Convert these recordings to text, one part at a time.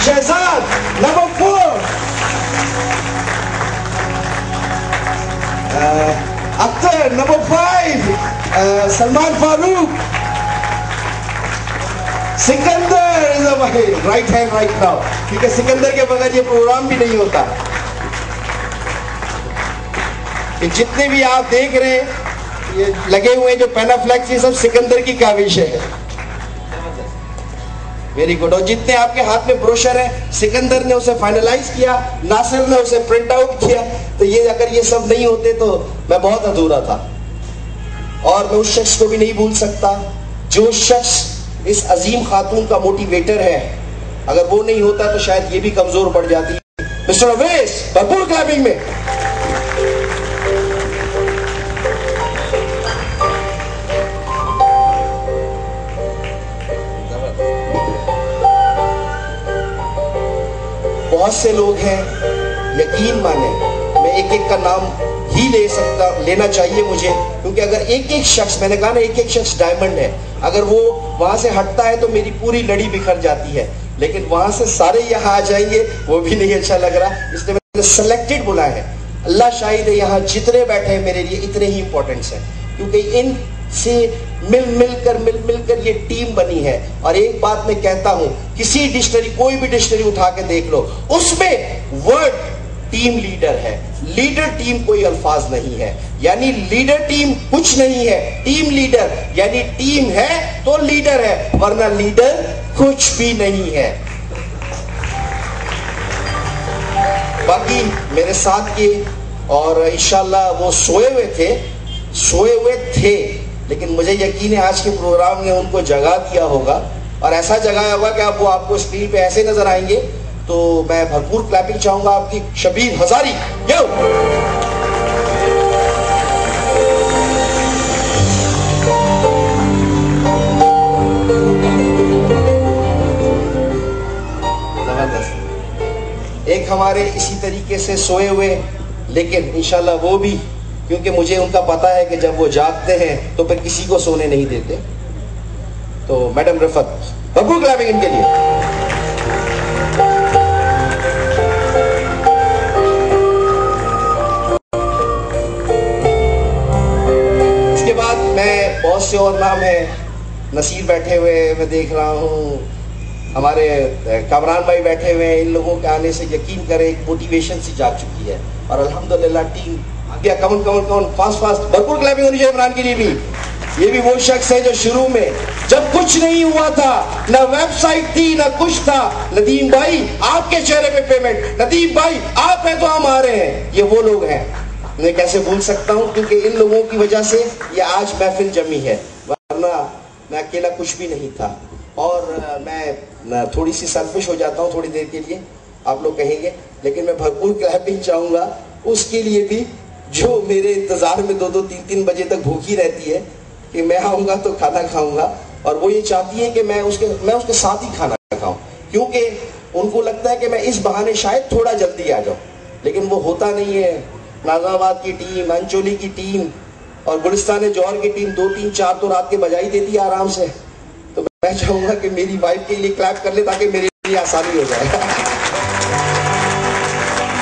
Shahzad number 4, Akhtar number 5, Salman Farooq, Sikandar is a right hand right now, क्योंकि सिकंदर के बगैर ये प्रोग्राम भी नहीं होता। कि जितने भी आप देख रहे हैं ये लगे हुए हैं जो पेनाफ्लेक्स, ये सब सिकंदर की काविश है। Very good. और जितने आपके हाथ में ब्रोशर है, सिकंदर ने उसे फाइनलाइज किया, नासिर ने उसे प्रिंट आउट किया। तो ये अगर ये सब नहीं होते तो मैं बहुत अधूरा था। और मैं उस शख्स को भी नहीं भूल सकता जो शख्स इस अजीम खातून का मोटिवेटर है। अगर वो नहीं होता तो शायद ये भी कमजोर पड़ जाती। मिस्टर अवैस, भरपूर क्लैपिंग में। बहुत से लोग हैं, यकीन माने मैं एक एक का नाम ही लेना चाहिए मुझे, क्योंकि अगर एक एक शख्स, मैंने कहा ना एक एक शख्स डायमंड है, अगर वो वहां से हटता है तो मेरी पूरी लड़ी बिखर जाती है। लेकिन वहां से सारे यहाँ आ जाएंगे वो भी नहीं अच्छा लग रहा, इसलिए मैंने सेलेक्टेड बुलाया है। अल्लाह शाहिद है यहाँ जितने बैठे हैं मेरे लिए इतने ही इंपॉर्टेंट्स हैं, क्योंकि इन से मिल कर ये टीम बनी है। और एक बात मैं कहता हूं, किसी डिक्शनरी, कोई भी डिक्शनरी उठा के देख लो, उसमें वर्ड टीम लीडर है। लीडर टीम कोई अल्फाज नहीं है, यानी लीडर टीम कुछ नहीं है। टीम लीडर यानी टीम है तो लीडर है, वरना लीडर कुछ भी नहीं है। बाकी मेरे साथ के और इंशाल्लाह वो सोए हुए थे, लेकिन मुझे यकीन है आज के प्रोग्राम ने उनको जगा दिया होगा, और ऐसा जगाया होगा कि आप वो आपको स्क्रीन पे ऐसे नजर आएंगे। तो मैं भरपूर क्लैपिंग चाहूंगा आपकी। शबीर हजारी, यो। जबरदस्त। एक हमारे इसी तरीके से सोए हुए, लेकिन इंशाल्लाह वो भी, क्योंकि मुझे उनका पता है कि जब वो जागते हैं तो फिर किसी को सोने नहीं देते। तो मैडम रफत, भरपूर क्लैपिंग इनके लिए। इसके बाद मैं बहुत से और नाम है, नसीर बैठे हुए मैं देख रहा हूँ, हमारे कामरान भाई बैठे हुए हैं। इन लोगों के आने से यकीन करें एक मोटिवेशन सी जाग चुकी है, और अल्हम्दुलिल्लाह टीम आगे। कमन फास्ट भरपूर क्लैपिंग होनी चाहिए इमरान के लिए भी। ये भी वो शख्स है जो शुरू में जब कुछ नहीं हुआ था, ना वेबसाइट थी ना कुछ था, नदीम भाई आपके चेहरे पे पेमेंट, नदीम भाई आप हैं तो हम आ रहे हैं, ये वो लोग हैं। मैं कैसे भूल सकता हूं, क्योंकि इन लोगों की वजह से ये आज महफिल जमी है, वरना मैं अकेला कुछ भी नहीं था। और मैं थोड़ी सी सेल्फिश हो जाता हूँ थोड़ी देर के लिए, आप लोग कहेंगे, लेकिन मैं भरपूर क्लैपिंग चाहूंगा उसके लिए भी जो मेरे इंतजार में 2-2, 3-3 बजे तक भूखी रहती है कि मैं आऊंगा तो खाना खाऊंगा, और वो ये चाहती है कि मैं उसके साथ ही खाना खाऊं, क्योंकि उनको लगता है कि मैं इस बहाने शायद थोड़ा जल्दी आ जाऊं, लेकिन वो होता नहीं है। नाजाबाद की टीम, अंचोली की टीम और गुलिस्तान जौहर की टीम 2, 3, 4 तो रात के बजाई देती है आराम से। तो मैं चाहूंगा कि मेरी वाइफ के लिए क्लैप कर ले ताकि मेरे लिए आसानी हो जाए।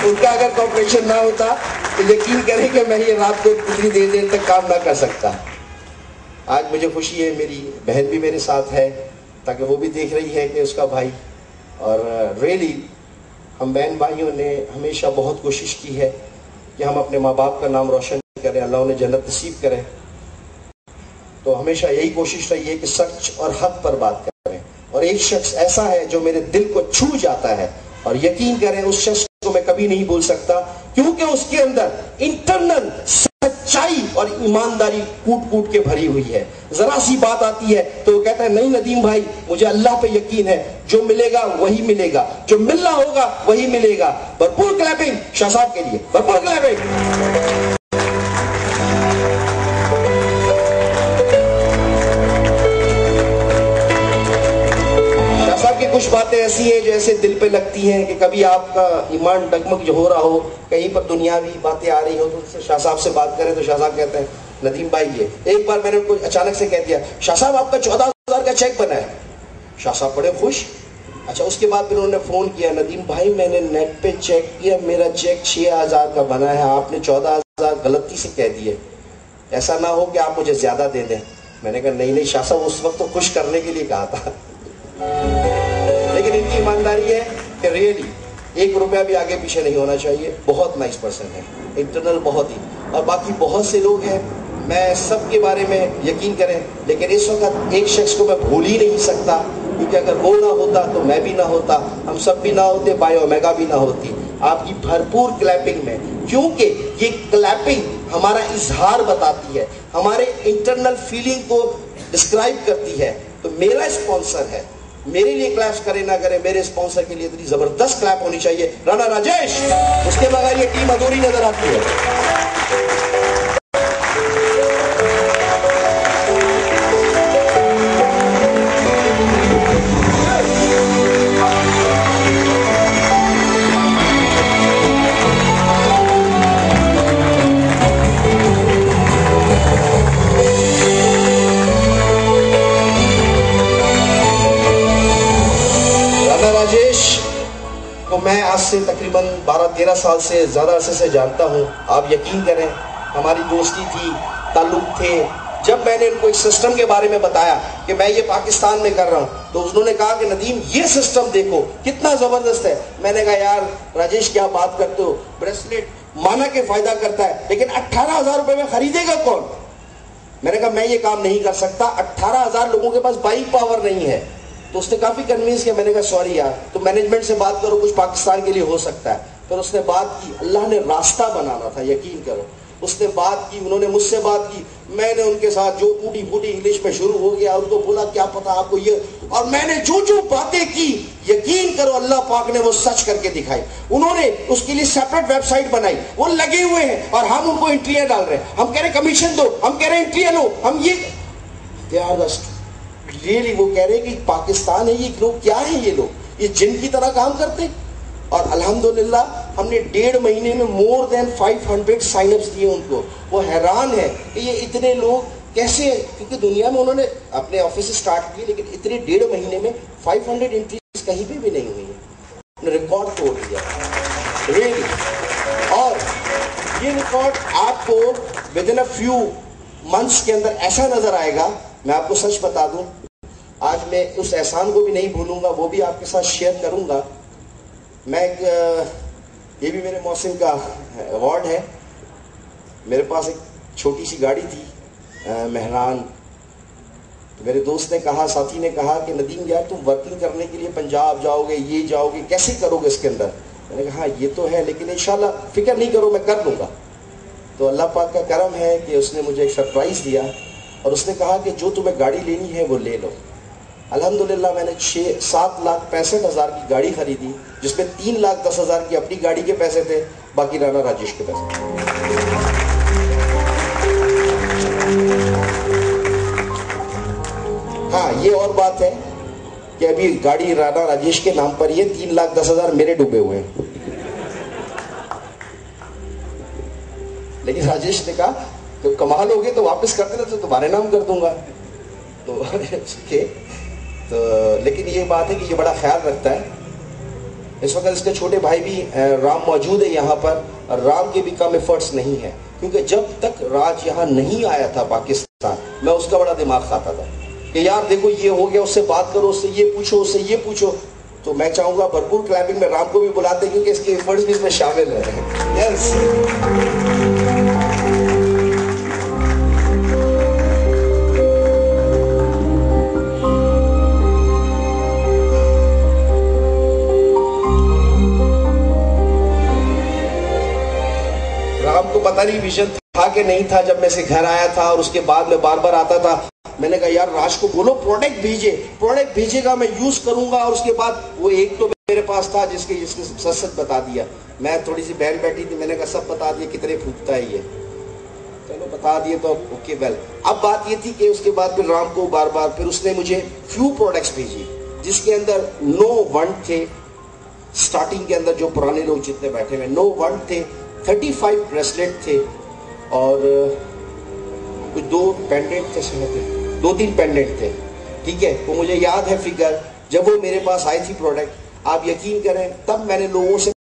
उनका अगर कॉपरेशन ना होता तो यकीन करें कि मैं ये रात को इतनी देर तक काम ना कर सकता। आज मुझे खुशी है, मेरी बहन भी मेरे साथ है, ताकि वो भी देख रही है कि उसका भाई, और रियली हम बहन भाइयों ने हमेशा बहुत कोशिश की है कि हम अपने माँ बाप का नाम रोशन करें, अल्लाह उन्हें जन्नत नसीब करे। तो हमेशा यही कोशिश रही है कि सच और हक पर बात करें। और एक शख्स ऐसा है जो मेरे दिल को छू जाता है, और यकीन करें उस शख्स को मैं कभी नहीं भूल सकता, क्योंकि उसके अंदर इंटरनल सच्चाई और ईमानदारी कूट कूट के भरी हुई है। जरा सी बात आती है तो वो कहता है नहीं नदीम भाई, मुझे अल्लाह पे यकीन है, जो मिलेगा वही मिलेगा, जो मिलना होगा वही मिलेगा। भरपूर क्लैपिंग शाह साहब के लिए, भरपूर क्लैपिंग। कुछ बातें ऐसी हैं जो ऐसे दिल पे लगती हैं कि कभी आपका ईमान डगमग जो हो रहा हो, कहीं पर दुनियावी बातें आ रही हो, तो उनसे शाह साहब से बात करें तो शाह साहब कहते हैं नदीम भाई ये। एक बार मैंने उनको अचानक से कह दिया, शाह साहब आपका 14,000 का चेक बना है। शाह साहब बड़े खुश, अच्छा, उसके बाद फिर उन्होंने फ़ोन किया, नदीम भाई मैंने नेट पे चेक किया, मेरा चेक 6,000 का बना है, आपने 14,000 गलती से कह दिए, ऐसा ना हो कि आप मुझे ज़्यादा दे दें। मैंने कहा नहीं नहीं शाह साहब, उस वक्त तो खुश करने के लिए कहा था। लेकिन इनकी ईमानदारी है कि रियली 1 रुपया भी आगे पीछे नहीं होना चाहिए। बहुत नाइस पर्सन है, इंटरनल बहुत ही। और बाकी बहुत से लोग हैं, मैं सबके बारे में यकीन करें, लेकिन इस वक्त एक शख्स को मैं भूल ही नहीं सकता, क्योंकि अगर वो ना होता तो मैं भी ना होता, हम सब भी ना होते, बायो ओमेगा भी ना होती। आपकी भरपूर क्लैपिंग में, क्योंकि ये क्लैपिंग हमारा इजहार बताती है, हमारे इंटरनल फीलिंग को डिस्क्राइब करती है। तो मेरा स्पॉन्सर है, मेरे लिए क्लैप करे ना करे, मेरे स्पॉन्सर के लिए इतनी जबरदस्त क्लैप होनी चाहिए। राणा राजेश, उसके बगैर ये टीम अधूरी नजर आती है। राजेश को मैं आज से तकरीबन 12-13 साल से ज़्यादा अरसे से जानता हूँ। आप यकीन करें, हमारी दोस्ती थी, ताल्लुक थे। जब मैंने उनको एक सिस्टम के बारे में बताया कि मैं ये पाकिस्तान में कर रहा हूँ, तो उन्होंने कहा कि नदीम ये सिस्टम देखो कितना ज़बरदस्त है। मैंने कहा यार राजेश क्या बात करते हो, ब्रेसलेट माना के फ़ायदा करता है, लेकिन 18,000 रुपये में ख़रीदेगा कौन? मैंने कहा मैं ये काम नहीं कर सकता, 18,000 लोगों के पास बाइंग पावर नहीं है। तो उसने काफ़ी कन्विंस किया। मैंने कहा सॉरी यार, तो मैनेजमेंट से बात करो, कुछ पाकिस्तान के लिए हो सकता है। फिर उसने बात की, अल्लाह ने रास्ता बनाना था, यकीन करो। उसने बात की, उन्होंने मुझसे बात की, मैंने उनके साथ जो टूटी फूटी इंग्लिश में शुरू हो गया, उनको बोला क्या पता आपको ये, और मैंने जो जो बातें की, यकीन करो अल्लाह पाक ने वो सच करके दिखाई। उन्होंने उसके लिए सेपरेट वेबसाइट बनाई, वो लगे हुए हैं, और हम उनको एंट्रियां डाल रहे हैं। हम कह रहे कमीशन दो, हम कह रहे एंट्रियां लो, हम ये रियली वो कह रहे हैं कि पाकिस्तान है, ये लोग क्या है, ये लोग ये जिन की तरह काम करते। और अल्हम्दुलिल्लाह हमने 1.5 महीने में मोर देन 500 साइनअप्स दिए उनको। वो हैरान है कि ये इतने लोग कैसे, क्योंकि दुनिया में उन्होंने अपने ऑफिस स्टार्ट किए, लेकिन इतने 1.5 महीने में 500 एंट्रीज कहीं पे भी नहीं हुई है। उन्होंने रिकॉर्ड तोड़ दिया रियली। और ये रिकॉर्ड आपको with in a few months के अंदर ऐसा नजर आएगा। मैं आपको सच बता दूं, आज मैं उस एहसान को भी नहीं भूलूंगा, वो भी आपके साथ शेयर करूंगा। मैं ये भी मेरे मौसम का अवार्ड है। मेरे पास एक छोटी सी गाड़ी थी मेहरान। तो मेरे दोस्त ने कहा, साथी ने कहा कि नदीम यार तुम वर्किंग करने के लिए पंजाब जाओगे, ये जाओगे, कैसे करोगे इसके अंदर? मैंने कहा हाँ ये तो है, लेकिन इंशाल्लाह फिक्र नहीं करो, मैं कर लूँगा। तो अल्लाह पाक का करम है कि उसने मुझे एक सरप्राइज़ दिया, और उसने कहा कि जो तुम्हें गाड़ी लेनी है वो ले लो। अल्हम्दुलिल्लाह मैंने 7,65,000 की गाड़ी खरीदी, जिसमें 3,10,000 की अपनी गाड़ी के पैसे थे, बाकी राणा राजेश के पैसे। हाँ ये और बात है कि अभी गाड़ी राणा राजेश के नाम पर ये 3,10,000 मेरे डूबे हुए हैं। लेकिन राजेश ने कहा तो कमाल हो गए तो वापस कर देना, तो तुम्हारे नाम कर दूंगा। तो उसके तो लेकिन ये बात है कि ये बड़ा ख्याल रखता है। इस वक्त इसके छोटे भाई भी राम मौजूद है यहाँ पर, और राम के भी कम एफर्ट्स नहीं है, क्योंकि जब तक राज यहाँ नहीं आया था पाकिस्तान, मैं उसका बड़ा दिमाग खाता था कि यार देखो ये हो गया, उससे बात करो, उससे ये पूछो, उससे ये पूछो। तो मैं चाहूंगा भरपूर क्लैपिंग में राम को भी बुलाते, क्योंकि इसके एफर्ट्स भी इसमें शामिल है। यस पता नहीं विजन था कि नहीं था जब मैं से घर आया था, और उसके बाद में बार बार आता था। मैंने कहा यार राज को बोलो प्रोडक्ट भेजे, प्रोडक्ट भेजेगा, मैं यूज करूंगा। और उसके बाद वो एक तो मेरे पास था जिसके सच सच बता दिया। मैं थोड़ी सी बहन बैठी थी, मैंने कहा सब बता दिया कितने फूकता है ये, चलो बता दिए तो ओके वेल। अब बात ये थी कि उसके बाद फिर राम को बार बार फिर उसने मुझे फ्यू प्रोडक्ट्स भेजी, जिसके अंदर नो वन थे। स्टार्टिंग के अंदर जो पुराने लोग जितने बैठे हुए नो वन थे, 35 ब्रेसलेट थे, और कुछ 2 पेंडेंट थे, 2-3 पेंडेंट थे। ठीक है, वो मुझे याद है फिगर, जब वो मेरे पास आई थी प्रोडक्ट, आप यकीन करें तब मैंने लोगों से